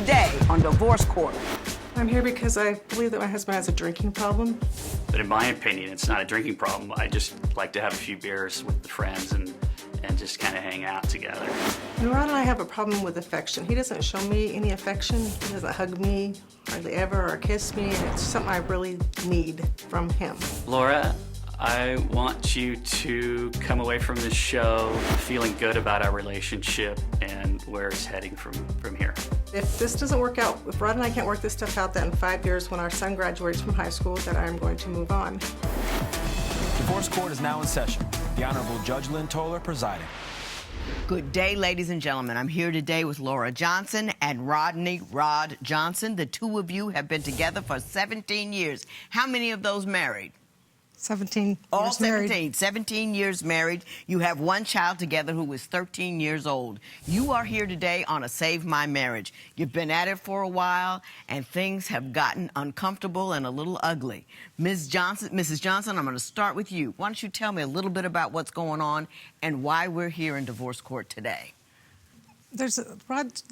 today on Divorce Court. I'm here because I believe that my husband has a drinking problem. But in my opinion, it's not a drinking problem. I just like to have a few beers with the friends and just kind of hang out together. And Ron and I have a problem with affection. He doesn't show me any affection. He doesn't hug me hardly ever or kiss me, and it's something I really need from him. Laura, I want you to come away from this show feeling good about our relationship and where it's heading from here. If this doesn't work out, if Rod and I can't work this stuff out, that in 5 years when our son graduates from high school, that I'm going to move on. Divorce Court is now in session. The Honorable Judge Lynn Toller presiding. Good day, ladies and gentlemen. I'm here today with Laura Johnson and Rodney Rod Johnson. The two of you have been together for 17 years. How many of those married? 17 All years 17. married. 17 years married. You have one child together who is 13 years old. You are here today on a Save My Marriage. You've been at it for a while, and things have gotten uncomfortable and a little ugly. Mrs. Johnson, I'm going to start with you. Why don't you tell me a little bit about what's going on and why we're here in divorce court today? Rod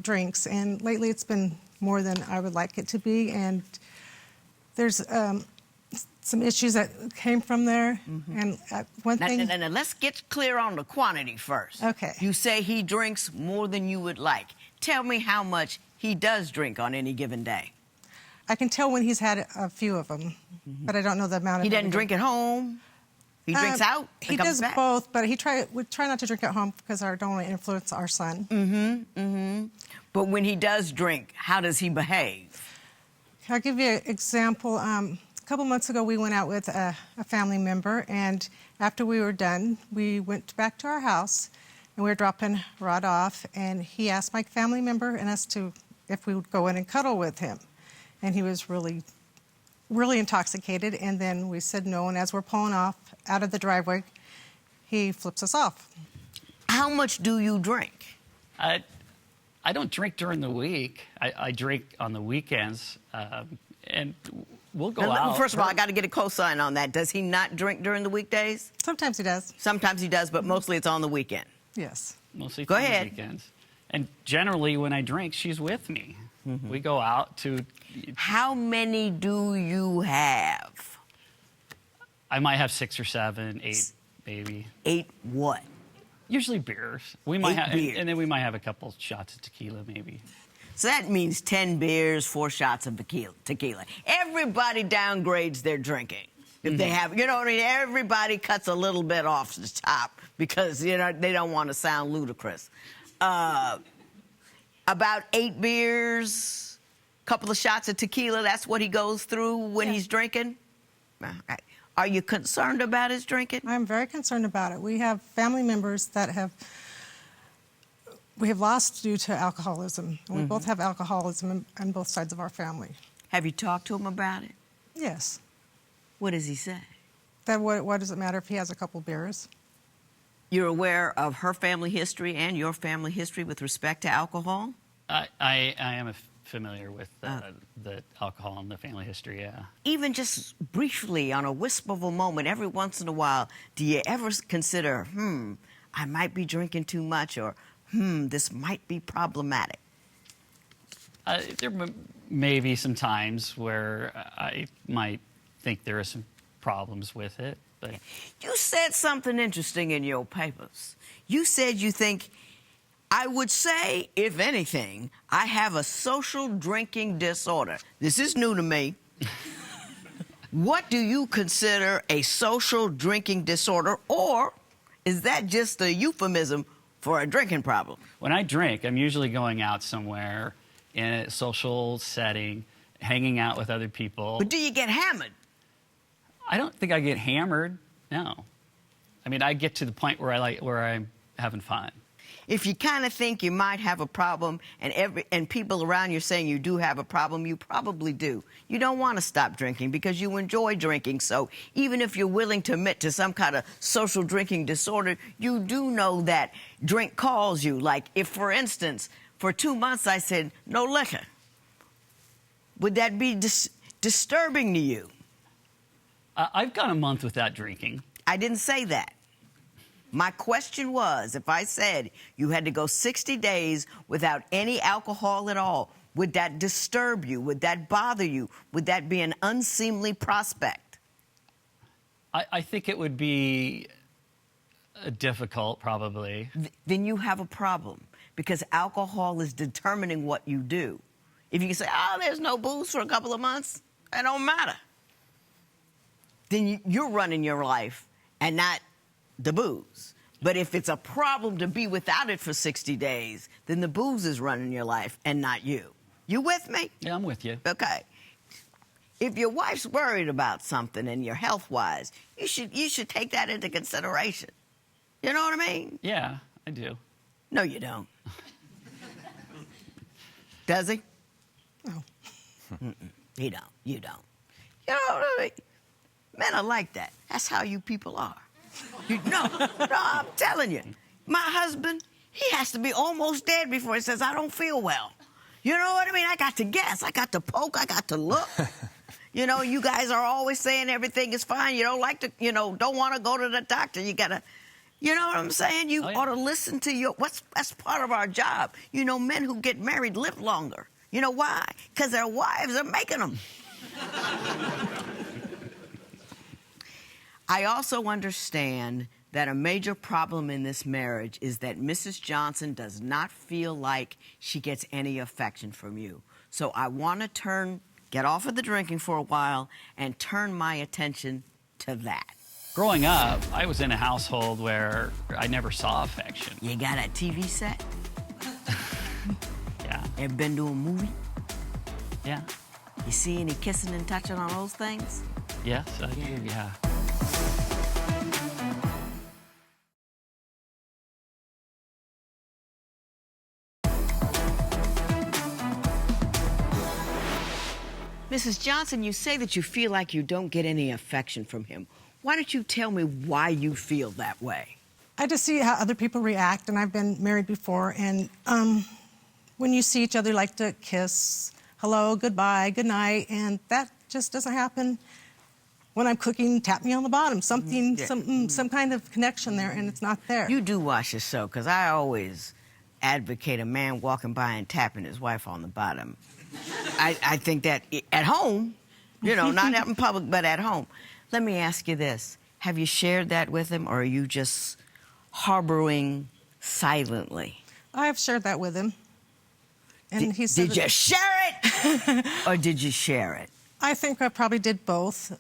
drinks, and lately it's been more than I would like it to be, and there's some issues that came from there. And one thing... Now, let's get clear on the quantity first. Okay. You say he drinks more than you would like. Tell me how much he does drink on any given day. I can tell when he's had a few of them, but I don't know the amount of... He doesn't drink at home? He drinks out? He does both, but we try not to drink at home because I don't want to influence our son. But when he does drink, how does he behave? I'll give you an example. A couple months ago, we went out with a family member, and after we were done, we went back to our house, and we were dropping Rod off, and he asked my family member and us if we would go in and cuddle with him. And he was really, really intoxicated, and then we said no, and as we're pulling off out of the driveway, he flips us off. How much do you drink? I don't drink during the week. I drink on the weekends, and we'll go out. First of all, I got to get a cosign on that. Does he not drink during the weekdays? Sometimes he does. Sometimes he does, but mostly it's on the weekend. Yes. Mostly Go on ahead. the weekends. And generally, when I drink, she's with me. We go out to... How many do you have? I might have 6 or 7, 8, maybe. 8 what? Usually beers. We might 8 have, beers. and then we might have a couple shots of tequila, maybe. So that means 10 beers, 4 shots of tequila. Everybody downgrades their drinking. If they have, you know what I mean? Everybody cuts a little bit off the top because, you know, they don't want to sound ludicrous. About 8 beers, couple of shots of tequila, that's what he goes through when he's drinking? Are you concerned about his drinking? I'm very concerned about it. We have family members that we have lost due to alcoholism. We both have alcoholism on both sides of our family. Have you talked to him about it? Yes. What does he say? That what does it matter if he has a couple beers? You're aware of her family history and your family history with respect to alcohol? I am familiar with the alcohol and the family history, yeah. Even just briefly, on a wisp of a moment, every once in a while, do you ever consider, I might be drinking too much, or, this might be problematic? There may be some times where I might think there are some problems with it, but... You said something interesting in your papers. You said you think, I would say, if anything, I have a social drinking disorder. This is new to me. What do you consider a social drinking disorder, or is that just a euphemism for a drinking problem? When I drink, I'm usually going out somewhere in a social setting, hanging out with other people. But do you get hammered? I don't think I get hammered, no. I mean, I get to the point where I'm having fun. If you kind of think you might have a problem, and people around you are saying you do have a problem, you probably do. You don't want to stop drinking because you enjoy drinking. So even if you're willing to admit to some kind of social drinking disorder, you do know that drink calls you. Like if, for instance, for 2 months I said, no liquor, would that be disturbing to you? I've gone a month without drinking. I didn't say that. My question was, if I said you had to go 60 days without any alcohol at all, would that disturb you? Would that bother you? Would that be an unseemly prospect? I think it would be difficult, probably. Then you have a problem, because alcohol is determining what you do. If you can say, oh, there's no booze for a couple of months, it don't matter. Then you're running your life and not the booze. But if it's a problem to be without it for 60 days, then the booze is running your life and not you. You with me? Yeah, I'm with you. Okay. If your wife's worried about something and you're health-wise, you should take that into consideration. You know what I mean? Yeah, I do. No, you don't. Does he? No. He don't. You don't. You know, men are like that. That's how you people are. No, I'm telling you. My husband, he has to be almost dead before he says, I don't feel well. You know what I mean? I got to guess. I got to poke. I got to look. You know, you guys are always saying everything is fine. You don't like to, don't want to go to the doctor. You got to, you know what I'm saying? You ought to listen to that's part of our job. You know, men who get married live longer. You know why? Because their wives are making them. I also understand that a major problem in this marriage is that Mrs. Johnson does not feel like she gets any affection from you. So I want to get off of the drinking for a while and turn my attention to that. Growing up, I was in a household where I never saw affection. You got a TV set? Yeah. Ever been to a movie? Yeah. You see any kissing and touching on those things? Yes, I do, yeah. Mrs. Johnson, you say that you feel like you don't get any affection from him. Why don't you tell me why you feel that way? I just see how other people react, and I've been married before, and when you see each other, you like to kiss, hello, goodbye, good night, and that just doesn't happen. When I'm cooking, tap me on the bottom, some kind of connection there, and it's not there. You do watch the show, because I always advocate a man walking by and tapping his wife on the bottom. I think that at home, not out in public, but at home. Let me ask you this. Have you shared that with him, or are you just harboring silently? I have shared that with him. And he said, did you share it, or did you share it? I think I probably did both,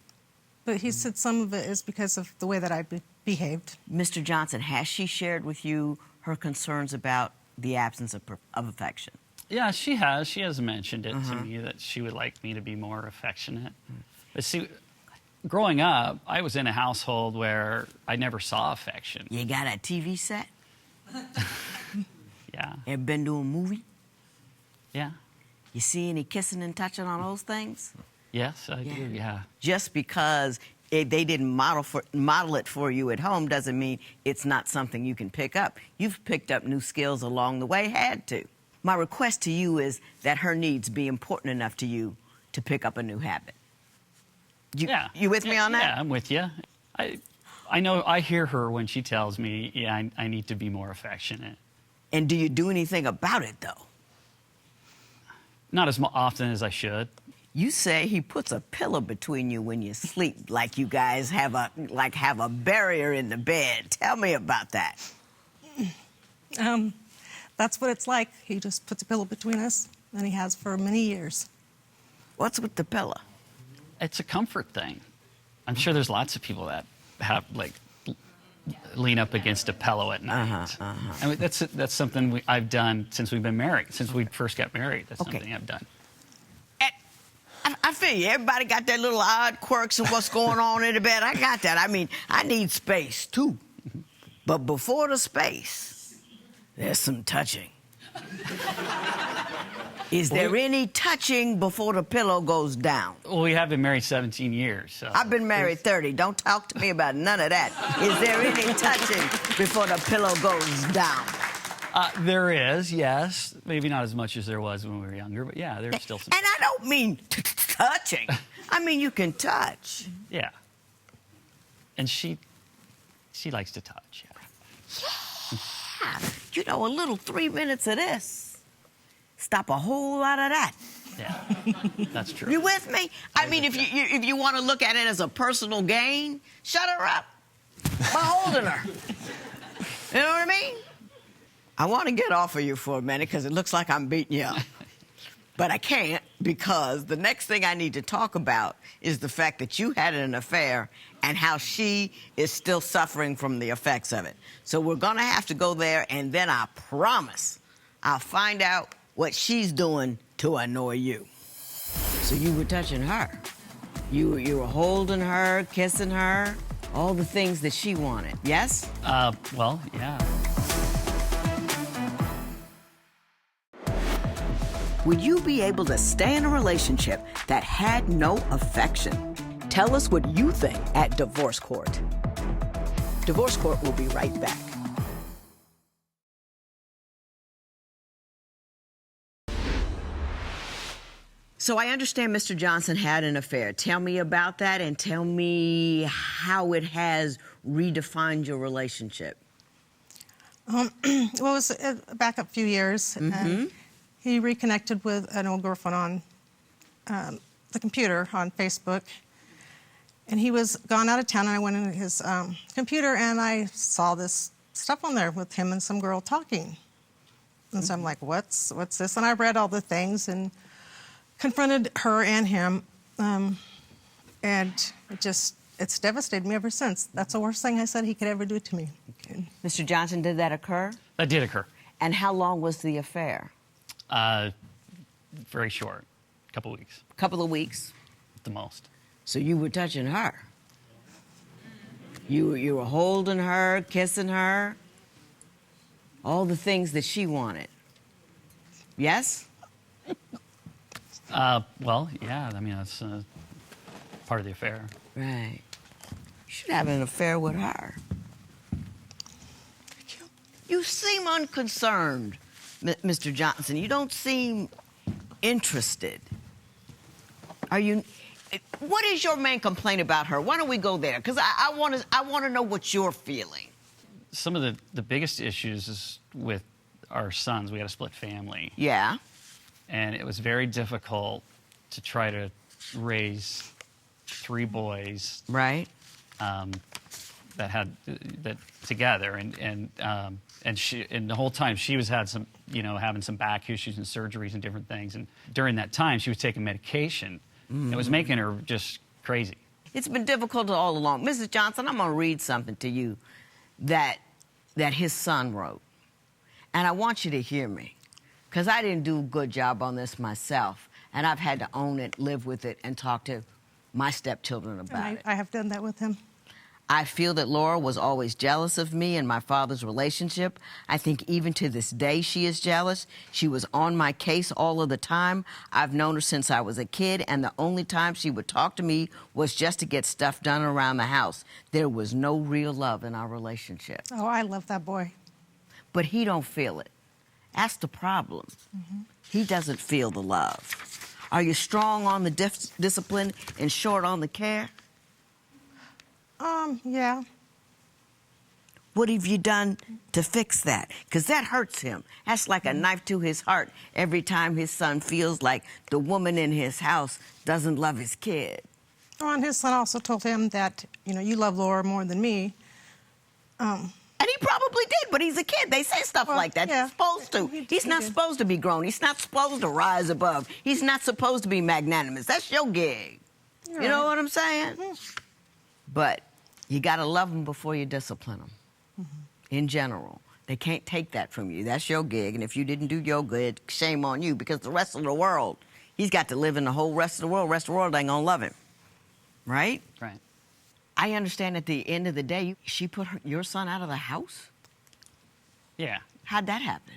but he said some of it is because of the way that I behaved. Mr. Johnson, has she shared with you her concerns about the absence of affection? Yeah, she has. She has mentioned it to me that she would like me to be more affectionate. But see, growing up, I was in a household where I never saw affection. You got a TV set? Yeah. Ever been to a movie? Yeah. You see any kissing and touching on those things? Yes, I do, yeah. Just because they didn't model it for you at home doesn't mean it's not something you can pick up. You've picked up new skills along the way, had to. My request to you is that her needs be important enough to you to pick up a new habit. You with me on that? Yeah, I'm with you. I know, I hear her when she tells me, I need to be more affectionate. And do you do anything about it, though? Not as often as I should. You say he puts a pillow between you when you sleep, like you guys have a barrier in the bed. Tell me about that. That's what it's like. He just puts a pillow between us, and he has for many years. What's with the pillow? It's a comfort thing. I'm sure there's lots of people that have, lean up against a pillow at night. I mean, that's something I've done since we've been married, since we first got married. That's something I've done. I feel you. Everybody got their little odd quirks of what's going on in the bed. I got that. I mean, I need space, too. But before the space, there's some touching. Is there any touching before the pillow goes down? Well, we have been married 17 years, so... I've been married 30. Don't talk to me about none of that. Is there any touching before the pillow goes down? There is, yes. Maybe not as much as there was when we were younger, but yeah, there's still some... And I don't mean touching. I mean, you can touch. Yeah. And she likes to touch, yeah. Yeah. You know, a little 3 minutes of this stop a whole lot of that. Yeah, that's true. You with me? I mean, if you want to look at it as a personal gain, shut her up by holding her. You know what I mean? I want to get off of you for a minute because it looks like I'm beating you up. But I can't, because the next thing I need to talk about is the fact that you had an affair and how she is still suffering from the effects of it. So we're going to have to go there, and then I promise I'll find out what she's doing to annoy you. So you were touching her. You were holding her, kissing her, all the things that she wanted, yes? Well, yeah. Would you be able to stay in a relationship that had no affection? Tell us what you think at Divorce Court. Divorce Court will be right back. So I understand Mr. Johnson had an affair. Tell me about that, and tell me how it has redefined your relationship. Well, it was back a few years. He reconnected with an old girlfriend on the computer on Facebook. And he was gone out of town, and I went into his computer, and I saw this stuff on there with him and some girl talking. And so I'm like, what's this? And I read all the things and confronted her and him. And it's devastated me ever since. That's the worst thing I said he could ever do to me. Okay. Mr. Johnson, did that occur? That did occur. And how long was the affair? Very short. A couple weeks. A couple of weeks? At the most. So you were touching her. You were holding her, kissing her, all the things that she wanted. Yes? Well, yeah, I mean, that's part of the affair. Right. You should have an affair with her. You seem unconcerned, Mr. Johnson. You don't seem interested. Are you? What is your main complaint about her? Why don't we go there? Because I want to know what you're feeling. Some of the biggest issues is with our sons. We had a split family. Yeah. And it was very difficult to try to raise 3 boys. Right. That together, and the whole time she was having some back issues and surgeries and different things, and during that time she was taking medication. It was making her just crazy. It's been difficult all along. Mrs. Johnson, I'm going to read something to you that his son wrote. And I want you to hear me, because I didn't do a good job on this myself, and I've had to own it, live with it, and talk to my stepchildren about it. I have done that with him. I feel that Laura was always jealous of me and my father's relationship. I think even to this day she is jealous. She was on my case all of the time. I've known her since I was a kid, and the only time she would talk to me was just to get stuff done around the house. There was no real love in our relationship. Oh, I love that boy. But he don't feel it. That's the problem. He doesn't feel the love. Are you strong on the discipline and short on the care? Yeah. What have you done to fix that? Because that hurts him. That's like a knife to his heart every time his son feels like the woman in his house doesn't love his kid. Oh, and his son also told him that, you love Laura more than me. And he probably did, but he's a kid. They say stuff like that. Yeah. He's supposed to. He's not supposed to be grown. He's not supposed to rise above. He's not supposed to be magnanimous. That's your gig. You're You know right. what I'm saying? But you got to love them before you discipline them. In general, they can't take that from you. That's your gig, and if you didn't do your good, shame on you, because the rest of the world, he's got to live in the whole rest of the world. The rest of the world ain't gonna love him, right? Right. I understand at the end of the day, she put your son out of the house? Yeah. How'd that happen?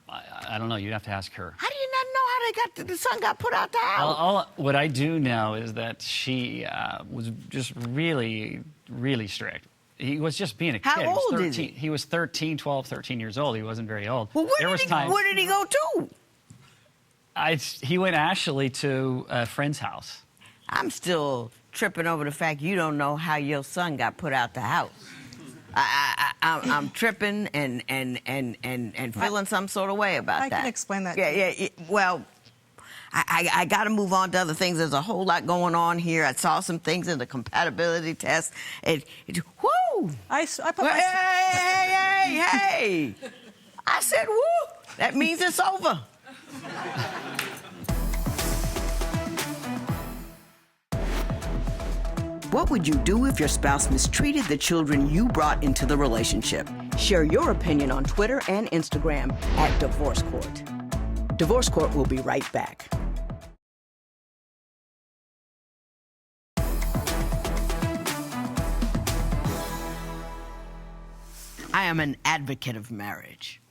I don't know. You'd have to ask her. How do you not know how the son got put out the house? What I do know is that she was just really, really strict. He was just being a kid. How old is he? He was 12, 13 years old. He wasn't very old. Well, where did he go to? He went actually to a friend's house. I'm still tripping over the fact you don't know how your son got put out the house. I'm tripping and feeling some sort of way about that. I can explain that. Yeah. Well, I got to move on to other things. There's a whole lot going on here. I saw some things in the compatibility test. Whoo! I put my... Hey! I said, woo! That means it's over. What would you do if your spouse mistreated the children you brought into the relationship? Share your opinion on Twitter and Instagram at Divorce Court. Divorce Court will be right back. I am an advocate of marriage.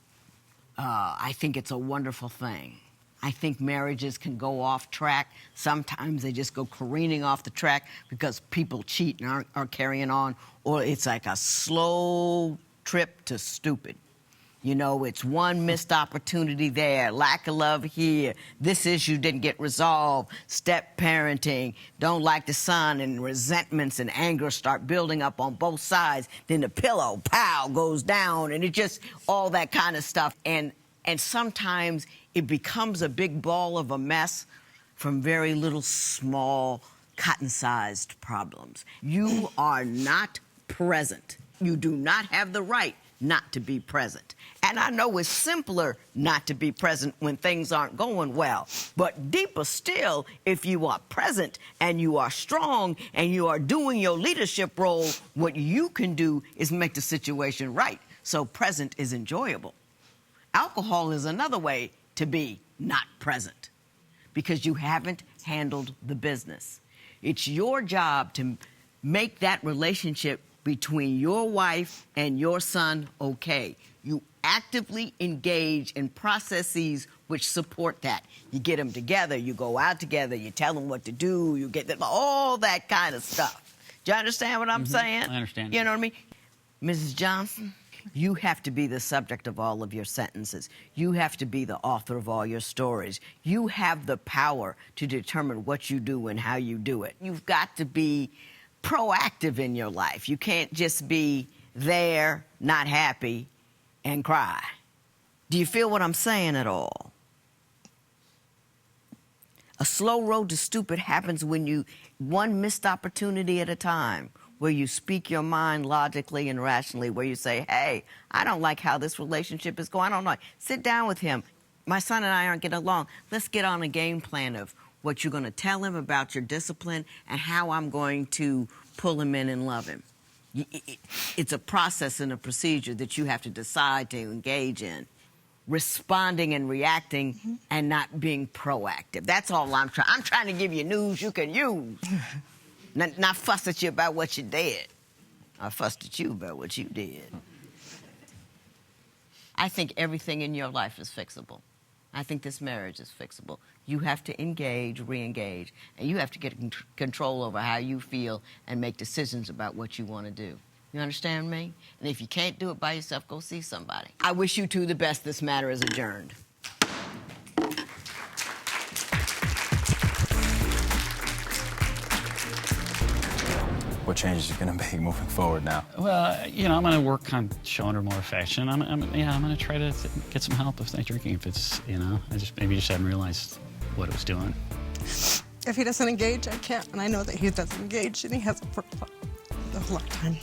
I think it's a wonderful thing. I think marriages can go off track. Sometimes they just go careening off the track because people cheat and aren't carrying on, or it's like a slow trip to stupid. You know, it's one missed opportunity there, lack of love here, this issue didn't get resolved, step parenting, don't like the son, and resentments and anger start building up on both sides. Then the pillow, pow, goes down, and it just, all that kind of stuff. And sometimes it becomes a big ball of a mess from very little small cotton-sized problems. You are not present. You do not have the right not to be present. And I know it's simpler not to be present when things aren't going well. But deeper still, if you are present and you are strong and you are doing your leadership role, what you can do is make the situation right. So present is enjoyable. Alcohol is another way to be not present because you haven't handled the business. It's your job to make that relationship between your wife and your son okay. You actively engage in processes which support that. You get them together, you go out together, you tell them what to do, you get them, all that kind of stuff. Do you understand what I'm saying? I understand. You know what I mean? Mrs. Johnson, you have to be the subject of all of your sentences. You have to be the author of all your stories. You have the power to determine what you do and how you do it. You've got to be proactive in your life. You can't just be there, not happy, and cry. Do you feel what I'm saying at all? A slow road to stupid happens when you, one missed opportunity at a time, where you speak your mind logically and rationally, where you say, hey, I don't like how this relationship is going. I don't like. Sit down with him. My son and I aren't getting along. Let's get on a game plan of what you're going to tell him about your discipline and how I'm going to pull him in and love him. It's a process and a procedure that you have to decide to engage in. Responding and reacting and not being proactive. That's all I'm trying. I'm trying to give you news you can use. Not fuss at you about what you did. I fussed at you about what you did. I think everything in your life is fixable. I think this marriage is fixable. You have to engage, re-engage, and you have to get control over how you feel and make decisions about what you want to do. You understand me? And if you can't do it by yourself, go see somebody. I wish you two the best. This matter is adjourned. What changes are you going to make moving forward now? Well, you know, I'm going to work on showing her more affection. I'm going to try to get some help if they're drinking. If it's, you know, maybe just hadn't realized what it was doing. If he doesn't engage, I can't. And I know that he doesn't engage, and he hasn't for a long time.